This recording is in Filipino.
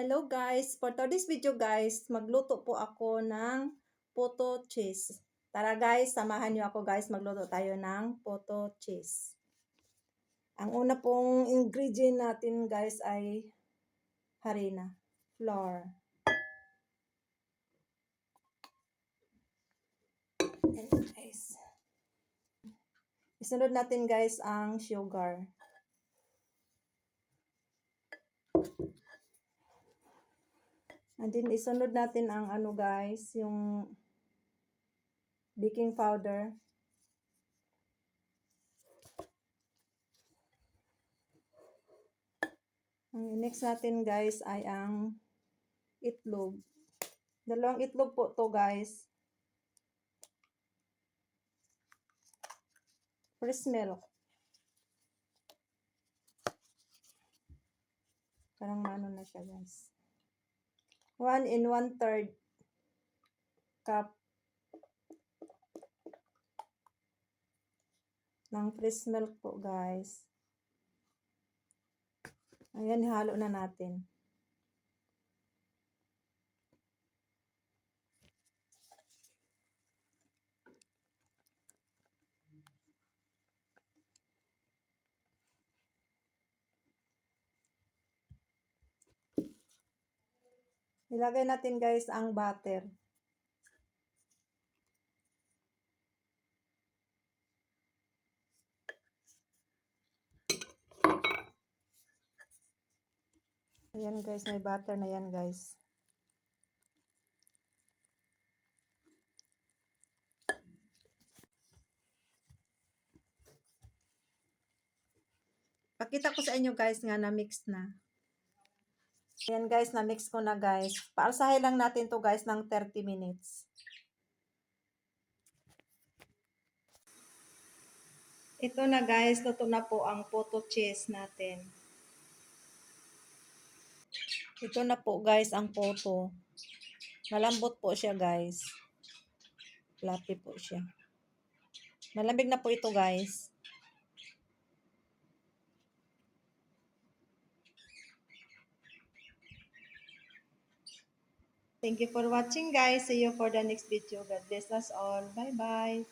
Hello guys! For today's video guys, magluto po ako ng puto cheese. Tara guys, samahan niyo ako guys, magluto tayo ng puto cheese. Ang una pong ingredient natin guys ay harina, flour. And guys, isunod natin guys ang sugar. And then isunod natin ang ano guys, yung baking powder. Ang next natin guys ay ang itlog. Dalawang itlog po to guys. Fresh milk. Parang ano na siya guys. 1 and 1/3 cup ng fresh milk po guys. Ayan, halo na natin. Ilagay natin guys ang butter. Ayan guys, may butter na yan guys. Pakita ko sa inyo guys nga na-mix na. Ayan guys, na-mix ko na guys. Paalsahin lang natin to guys ng 30 minutes. Ito na guys, luto na po ang puto cheese natin. Ito na po guys ang puto. Malambot po siya guys. Fluffy po siya. Malamig na po ito guys. Thank you for watching guys. See you for the next video. God bless us all. Bye bye.